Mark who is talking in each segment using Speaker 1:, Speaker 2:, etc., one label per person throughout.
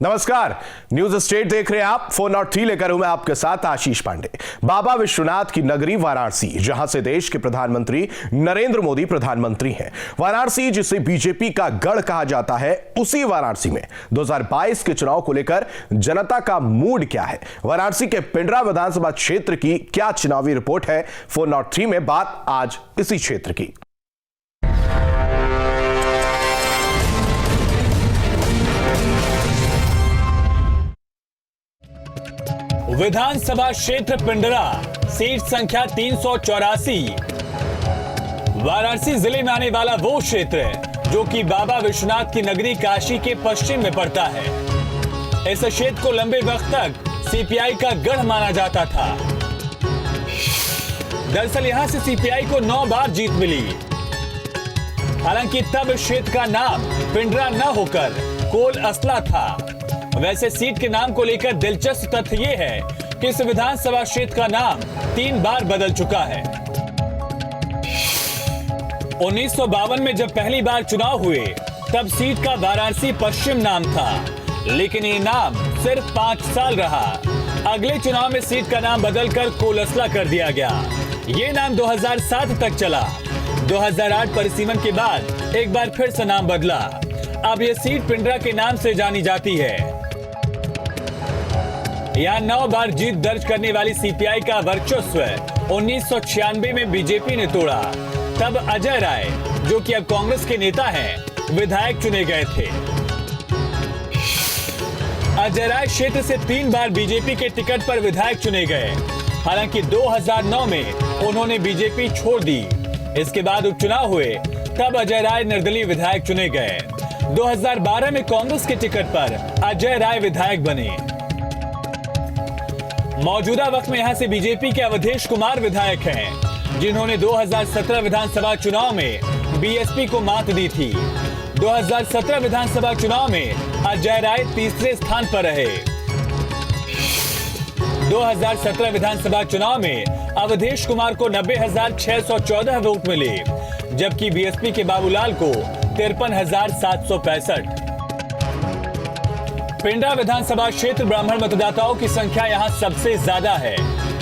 Speaker 1: नमस्कार, news state देख रहे हैं आप। 403 लेकर हूं मैं आपके साथ आशीष पांडे। बाबा विश्वनाथ की नगरी वाराणसी, जहां से देश के प्रधानमंत्री नरेंद्र मोदी प्रधानमंत्री हैं। वाराणसी जिसे बीजेपी का गढ़ कहा जाता है, उसी वाराणसी में 2022 के चुनाव को लेकर जनता का मूड क्या है? वाराणसी के पिंडरा विधानसभा क्षेत्र की क्या चुनावी रिपोर्ट है? 403 में बात आज इसी क्षेत्र की।
Speaker 2: विधानसभा क्षेत्र पिंडरा, सीट संख्या 384। वाराणसी जिले में आने वाला वो क्षेत्र है जो कि बाबा विश्वनाथ की नगरी काशी के पश्चिम में पड़ता है। इस क्षेत्र को लंबे वक्त तक सीपीआई का गढ़ माना जाता था। दरअसल यहां से सीपीआई को 9 बार जीत मिली। हालांकि तब इस क्षेत्र का नाम पिंडरा न होकर कोल असला था। वैसे सीट के नाम को लेकर दिलचस्प तथ्य ये है कि इस विधानसभा क्षेत्र का नाम 3 बार बदल चुका है। 1952 में जब पहली बार चुनाव हुए तब सीट का वाराणसी पश्चिम नाम था, लेकिन ये नाम सिर्फ 5 साल रहा। अगले चुनाव में सीट का नाम बदलकर कोलसला कर दिया गया। ये नाम 2007 तक चला। 2008 परिसीमन के बाद एक बार फिर से नाम बदला। अब यह सीट पिंडरा के नाम से जानी जाती है। यहाँ 9 बार जीत दर्ज करने वाली सीपीआई का वर्चस्व 1996 में बीजेपी ने तोड़ा। तब अजय राय, जो कि अब कांग्रेस के नेता हैं, विधायक चुने गए थे। अजय राय क्षेत्र से 3 बार बीजेपी के टिकट पर विधायक चुने गए। हालांकि 2009 में उन्होंने बीजेपी छोड़ दी। इसके बाद उपचुनाव हुए, तब अजय राय निर्दलीय विधायक चुने गए। 2012 में कांग्रेस के टिकट पर अजय राय विधायक बने। मौजूदा वक्त में यहां से बीजेपी के अवधेश कुमार विधायक हैं, जिन्होंने 2017 विधानसभा चुनाव में बीएसपी को मात दी थी। 2017 विधानसभा चुनाव में अजय राय तीसरे स्थान पर रहे। 2017 विधानसभा चुनाव में अवधेश कुमार को 90,614 वोट मिले, जबकि बीएसपी के बाबूलाल को 53,765। पिंडरा विधानसभा क्षेत्र ब्राह्मण मतदाताओं की संख्या यहां सबसे ज्यादा है,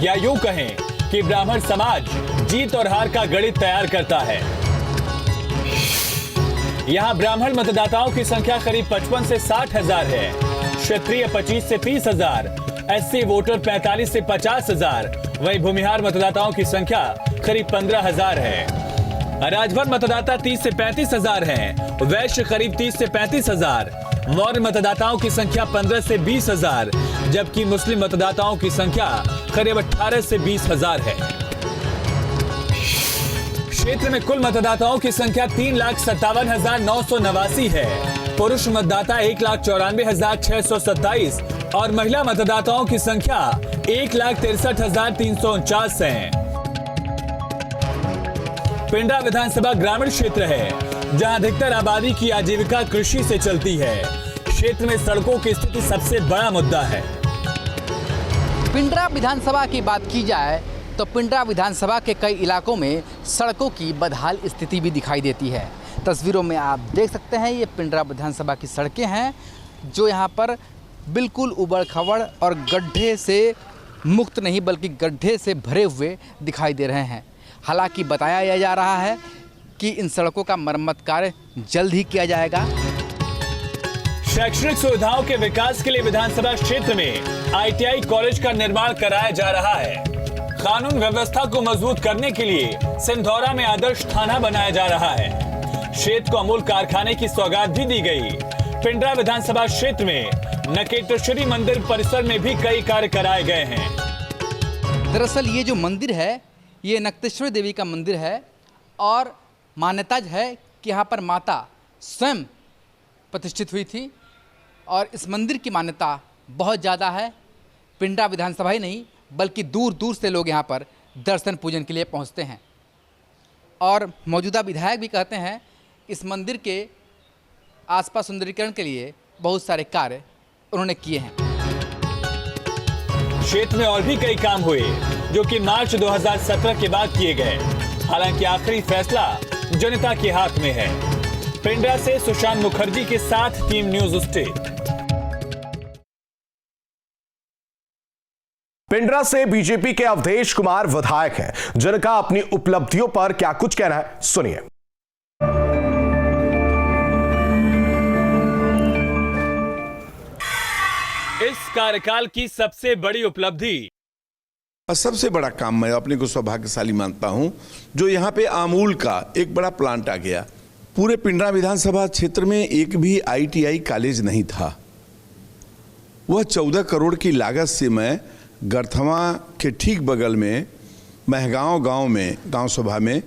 Speaker 2: या यूं कहें कि ब्राह्मण समाज जीत और हार का गणित तैयार करता है। यहां ब्राह्मण मतदाताओं की संख्या करीब 55 से 60 हजार है। क्षत्रिय 25 से 30 हजार, एससी वोटर 45 से 50 हजार, वहीं भूमिहार मतदाताओं की संख्या करीब 15 हजार है। राजभर मतदाता 30 से 35 हजार है, वैश्य करीब 30 से 35 हजार, मौर्य मतदाताओं की संख्या 15 से 20 हजार, जबकि मुस्लिम मतदाताओं की संख्या करीब 18 से 20 हजार है। क्षेत्र में कुल मतदाताओं की संख्या 3,57,989 है। पुरुष मतदाता 1,94,627 और महिला मतदाताओं की संख्या 1,63,349 है। पिंडरा विधानसभा ग्रामीण क्षेत्र है, जहां अधिकतर आबादी की आजीविका कृषि से चलती है। क्षेत्र में सड़कों की स्थिति सबसे बड़ा मुद्दा है।
Speaker 3: पिंडरा विधानसभा की बात की जाए तो पिंडरा विधानसभा के कई इलाकों में सड़कों की बदहाल स्थिति भी दिखाई देती है। तस्वीरों में आप देख सकते हैं, ये पिंडरा विधानसभा की सड़कें हैं, जो यहाँ पर बिल्कुल उबड़ खबड़ और गड्ढे से मुक्त नहीं बल्कि गड्ढे से भरे हुए दिखाई दे रहे हैं। हालांकि बताया जा रहा है कि इन सड़कों का मरम्मत कार्य जल्द ही किया जाएगा।
Speaker 2: शैक्षणिक सुविधाओं के विकास के लिए विधानसभा क्षेत्र में आईटीआई कॉलेज का निर्माण कराया जा रहा है। कानून व्यवस्था को मजबूत करने के लिए सिंधौरा में आदर्श थाना बनाया जा रहा है। क्षेत्र को अमूल कारखाने की सौगात भी दी गई। पिंडरा विधानसभा क्षेत्र में नकेतश्वरी मंदिर परिसर में भी कई कार्य कराए गए हैं।
Speaker 3: दरअसल ये जो मंदिर है, ये नक्तेश्वरी देवी का मंदिर है और मान्यता है कि यहाँ पर माता स्वयं प्रतिष्ठित हुई थी और इस मंदिर की मान्यता बहुत ज़्यादा है। पिंडरा विधानसभा ही नहीं बल्कि दूर दूर से लोग यहाँ पर दर्शन पूजन के लिए पहुँचते हैं। और मौजूदा विधायक भी कहते हैं इस मंदिर के आसपास सुंदरीकरण के लिए बहुत सारे कार्य उन्होंने किए हैं।
Speaker 2: क्षेत्र में और भी कई काम हुए जो कि मार्च 2017 के बाद किए गए। हालांकि आखिरी फैसला जनता के हाथ में है। पिंडरा से सुशांत मुखर्जी के साथ टीम न्यूज स्टेट।
Speaker 1: पिंडरा से बीजेपी के अवधेश कुमार विधायक हैं, जिनका अपनी उपलब्धियों पर क्या कुछ कहना है, सुनिए।
Speaker 2: इस कार्यकाल की सबसे बड़ी उपलब्धि
Speaker 4: और सबसे बड़ा काम मैं अपने को सौभाग्यशाली मानता हूं, जो यहाँ पे अमूल का एक बड़ा प्लांट आ गया। पूरे पिंडरा विधानसभा क्षेत्र में एक भी ITI कॉलेज नहीं था। वह 14 करोड़ की लागत से मैं गरथवा के ठीक बगल में महगांव गांव में, गांव सभा में,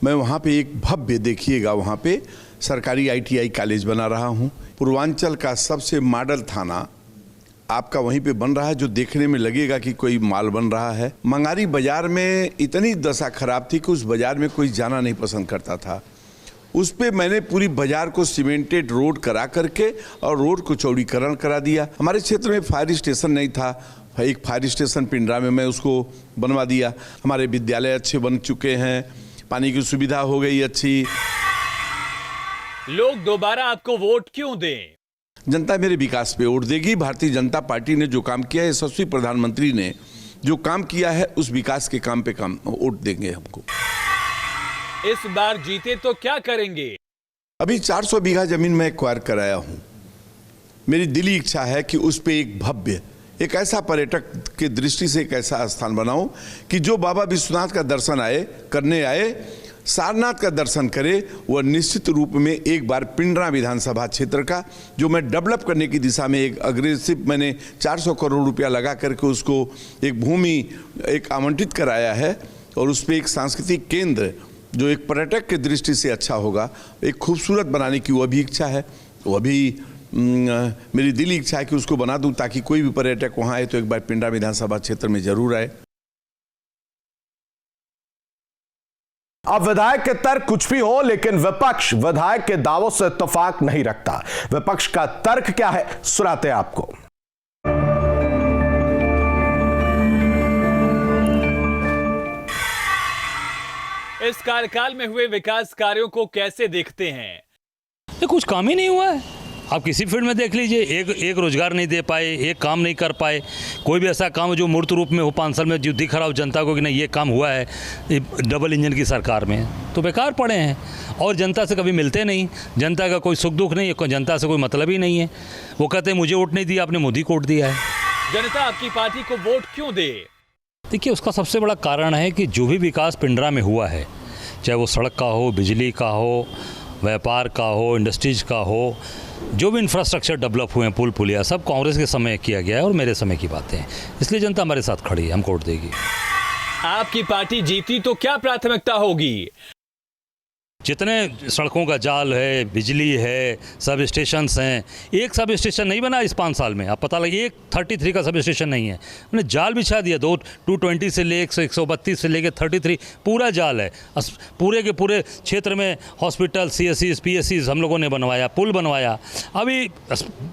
Speaker 4: मैं वहाँ पे एक भव्य, देखिएगा वहाँ पे सरकारी ITI कॉलेज बना रहा हूँ। पूर्वांचल का सबसे मॉडल थाना आपका वहीं पे बन रहा है, जो देखने में लगेगा कि कोई माल बन रहा है। मंगारी बाजार में इतनी दशा खराब थी कि उस बाजार में कोई जाना नहीं पसंद करता था। उस पे मैंने पूरी बाजार को सीमेंटेड रोड करा करके और रोड को चौड़ीकरण करा दिया। हमारे क्षेत्र में फायर स्टेशन नहीं था, एक फायर स्टेशन पिंडरा में मैं उसको बनवा दिया। हमारे विद्यालय अच्छे बन चुके हैं, पानी की सुविधा हो गई अच्छी।
Speaker 2: लोग दोबारा आपको वोट क्यों दें?
Speaker 4: जनता मेरे विकास पे वोट देगी। भारतीय जनता पार्टी ने जो काम किया है, यशस्वी प्रधानमंत्री ने जो काम किया है, उस विकास के काम पे काम वोट देंगे हमको।
Speaker 2: इस बार जीते तो क्या करेंगे?
Speaker 4: अभी 400 बीघा जमीन मैं एक्वायर कराया हूं। मेरी दिली इच्छा है कि उस पे एक भव्य, एक ऐसा पर्यटक के दृष्टि से एक ऐसा स्थान बनाऊं कि जो बाबा विश्वनाथ का दर्शन करने आए, सारनाथ का दर्शन करे, वह निश्चित रूप में एक बार पिंडरा विधानसभा क्षेत्र का, जो मैं डेवलप करने की दिशा में एक अग्रेसिव, मैंने 400 करोड़ रुपया लगा करके उसको एक भूमि एक आवंटित कराया है, और उस पर एक सांस्कृतिक केंद्र जो एक पर्यटक के दृष्टि से अच्छा होगा, एक खूबसूरत बनाने की वह भी इच्छा है। वह भी मेरी दिली इच्छा है कि उसको बना दूं, ताकि कोई भी पर्यटक वहाँ आए तो एक बार पिंडरा विधानसभा क्षेत्र में जरूर आए।
Speaker 1: अब विधायक के तर्क कुछ भी हो, लेकिन विपक्ष विधायक के दावों से इत्तेफाक नहीं रखता। विपक्ष का तर्क क्या है, सुनाते हैं आपको।
Speaker 2: इस कार्यकाल में हुए विकास कार्यों को कैसे देखते हैं?
Speaker 5: ये कुछ काम ही नहीं हुआ है। आप किसी फील्ड में देख लीजिए, एक रोजगार नहीं दे पाए, एक काम नहीं कर पाए। कोई भी ऐसा काम जो मूर्त रूप में हो 5 साल में जो दिख रहा हो जनता को कि नहीं ये काम हुआ है डबल इंजन की सरकार में, तो बेकार पड़े हैं। और जनता से कभी मिलते नहीं, जनता का कोई सुख दुख नहीं है, जनता से कोई मतलब ही नहीं है। वो कहते हैं मुझे वोट नहीं दिया, आपने मोदी को वोट दिया है।
Speaker 2: जनता आपकी पार्टी को वोट क्यों दे?
Speaker 5: देखिए, उसका सबसे बड़ा कारण है कि जो भी विकास पिंडरा में हुआ है, चाहे वो सड़क का हो, बिजली का हो, व्यापार का हो, इंडस्ट्रीज का हो, जो भी इंफ्रास्ट्रक्चर डेवलप हुए हैं, पुल पुलिया, सब कांग्रेस के समय किया गया है और मेरे समय की बातें हैं। इसलिए जनता हमारे साथ खड़ी है, हमको वोट देगी।
Speaker 2: आपकी पार्टी जीती तो क्या प्राथमिकता होगी?
Speaker 5: जितने सड़कों का जाल है, बिजली है, सब स्टेशंस हैं। एक सब स्टेशन नहीं बना इस 5 साल में, आप पता लगे, एक 33 का सब स्टेशन नहीं है। हमने जाल बिछा दिया, 220 से ले 132 से लेके 33 पूरा जाल है। पूरे के पूरे क्षेत्र में हॉस्पिटल, CSCs, PSCs हम लोगों ने बनवाया, पुल बनवाया। अभी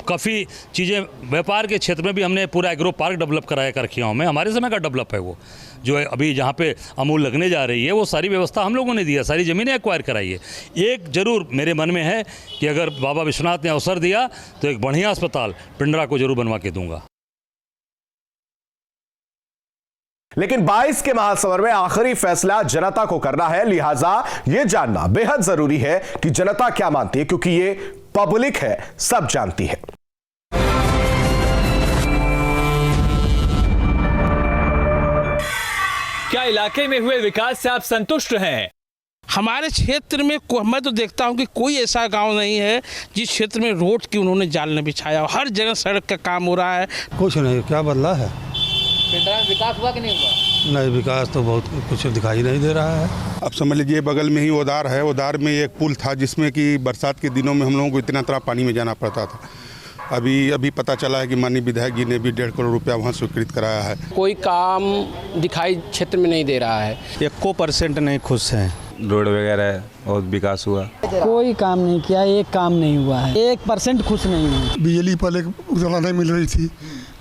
Speaker 5: काफ़ी चीज़ें व्यापार के क्षेत्र में भी हमने पूरा एग्रो पार्क डेवलप कराया करखियाओं में, हमारे समय का डेवलप है वो। जो है अभी जहाँ पे अमूल लगने जा रही है, वो सारी व्यवस्था हम लोगों ने दिया, सारी ज़मीनें एक्वायर कराई है। एक जरूर मेरे मन में है कि अगर बाबा विश्वनाथ ने अवसर दिया तो एक बढ़िया अस्पताल पिंडरा को जरूर बनवा के दूंगा।
Speaker 1: लेकिन 22 के महासमर में आखिरी फैसला जनता को करना है, लिहाजा यह जानना बेहद जरूरी है कि जनता क्या मानती है, क्योंकि ये पब्लिक है, सब जानती है।
Speaker 2: क्या इलाके में हुए विकास से आप संतुष्ट हैं?
Speaker 6: हमारे क्षेत्र में मैं तो देखता हूं कि कोई ऐसा गांव नहीं है जिस क्षेत्र में रोड की उन्होंने जाल न बिछाया। हर जगह सड़क का काम हो रहा है।
Speaker 7: कुछ नहीं, क्या बदला है?
Speaker 3: पिंडरा में विकास हुआ कि नहीं हुआ?
Speaker 7: नहीं, विकास तो बहुत कुछ दिखाई नहीं दे रहा है।
Speaker 8: अब समझ लीजिए बगल में ही ओदार है, ओदार में एक पुल था जिसमें कि बरसात के दिनों में हम लोगों को इतना तरह पानी में जाना पड़ता था। अभी पता चला है कि माननीय विधायक जी ने भी 1.5 करोड़ रुपया वहाँ स्वीकृत कराया है।
Speaker 6: कोई काम दिखाई क्षेत्र में नहीं दे रहा है।
Speaker 7: 1% नहीं खुश हैं।
Speaker 9: रोड वगैरह बहुत विकास हुआ,
Speaker 10: कोई काम नहीं किया, एक काम नहीं हुआ है, 1% खुश नहीं है।
Speaker 8: बिजली पहले उतना नहीं मिल रही थी,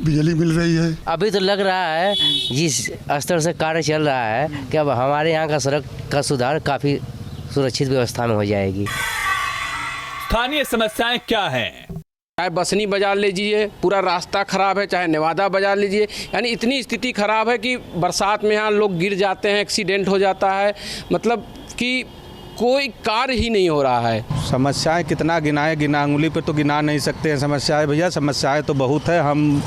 Speaker 8: बिजली मिल रही है।
Speaker 11: अभी तो लग रहा है जिस स्तर से कार्य चल रहा है कि अब हमारे यहाँ का सड़क का सुधार काफ़ी सुरक्षित व्यवस्था में हो जाएगी।
Speaker 2: स्थानीय समस्याएं क्या हैं?
Speaker 12: चाहे बसनी बाजार लीजिए, पूरा रास्ता ख़राब है, चाहे नेवादा बाजार लीजिए, यानी इतनी स्थिति ख़राब है कि बरसात में यहाँ लोग गिर जाते हैं, एक्सीडेंट हो जाता है, मतलब कि कोई कार्य ही नहीं हो रहा है।
Speaker 7: समस्याएं कितना गिनाएं, अंगुली पे तो गिना नहीं सकते हैं समस्याएं भैया। समस्याएं तो बहुत है, हम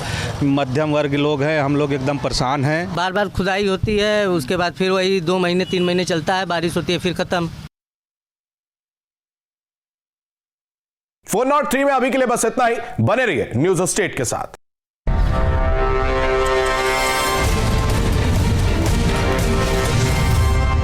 Speaker 7: मध्यम वर्ग के लोग हैं, हम लोग एकदम परेशान हैं।
Speaker 11: बार बार खुदाई होती है, उसके बाद फिर वही 2 महीने 3 महीने चलता है, बारिश होती है फिर खत्म।
Speaker 1: 403 में अभी के लिए बस इतना ही। बने रहिए न्यूज़ स्टेट के साथ।